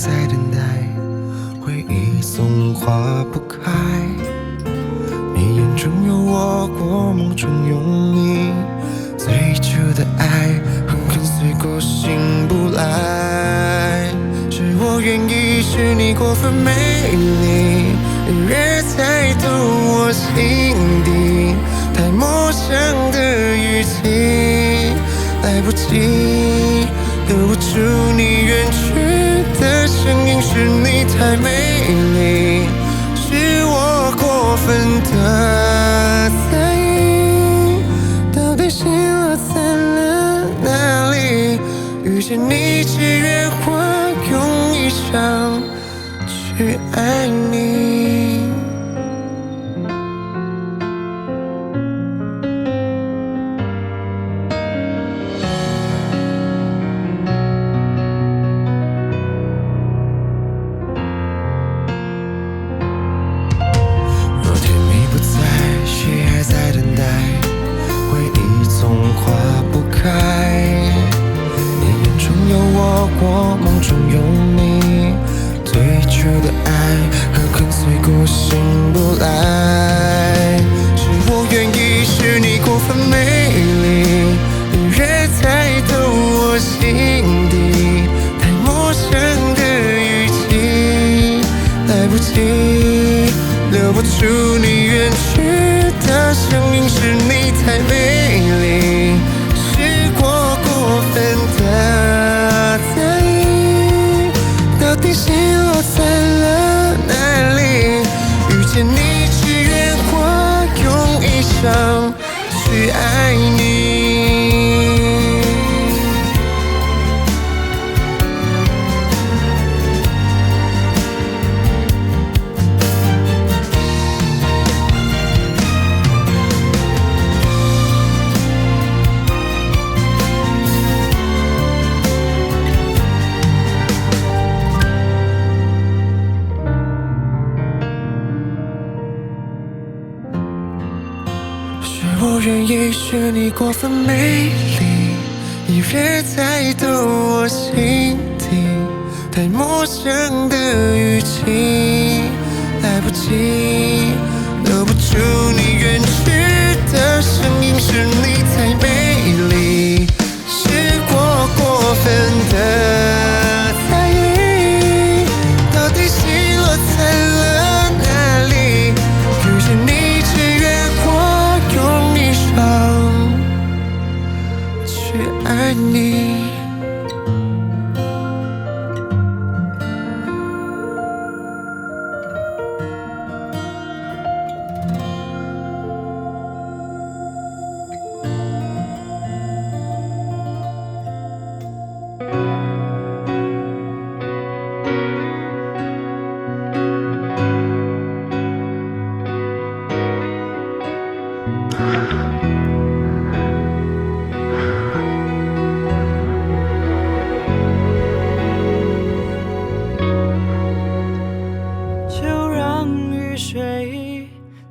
在等待，回忆总化不开。你眼中有我，我梦中有你，最初的爱很跟随过醒不来。是我愿意，是你过分美丽，越猜透我心底，太陌生的语气，来不及留不住你远去的声音，是你太美丽，是我过分的在意，到底心落在了哪里？遇见你，只愿我用一生去爱你。我梦中有你，最初的爱和跟随过醒不来。是我愿意，是你过分美丽，你越猜透我心底，太陌生的语气，来不及留不住你远去的声音，是你太美丽，是我过分的在意，到底心落在了哪里？遇见你，只愿我用一生去爱你。我愿意，是你过分美丽，你越猜透我心底，太陌生的语气，来不及留不住你远去的声音，是你太美丽，是我过分的在意，到底心落在了哪里？遇见你，只愿我用一生去爱你。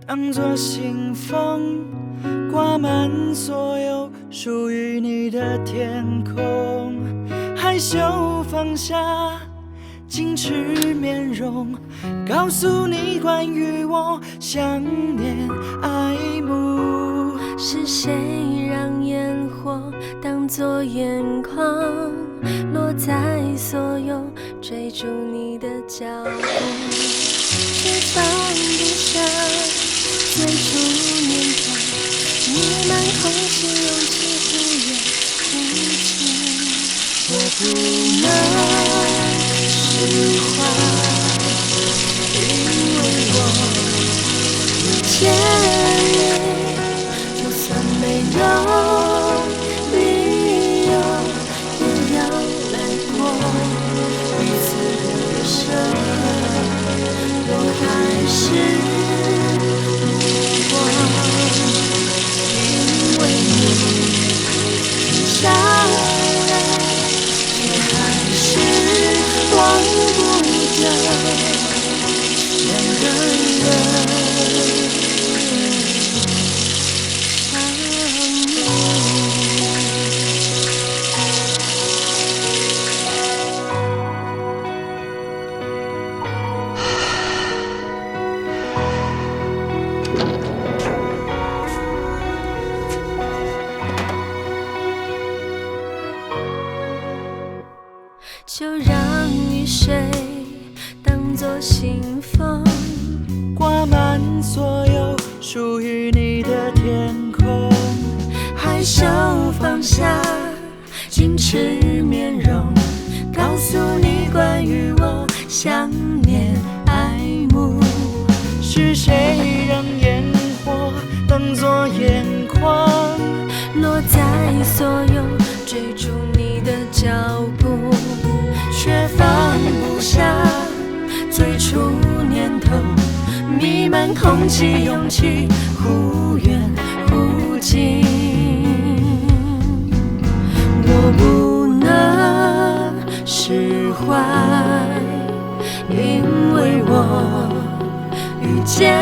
当作信封，挂满所有属于你的天空。害羞放下矜持面容，告诉你关于我想念爱慕。是谁让烟火当作眼眶，落在所有追逐你的脚步？是放不下最初年华，弥漫空气，勇气忽远忽近。我不能释怀，因为我遇见你，就算没有理由，也要来过彼此的生，我还是。因为你停下来，却还是忘不掉两个人相遇。就让雨水当作信封，挂满所有属于你的天空。害羞放下矜持面容，告诉你关于我想念爱慕。是谁让烟火当作眼眶，落在所有追逐你的脚步，却放不下最初念头，弥漫空气，勇气忽远忽近。我不能释怀，因为我遇见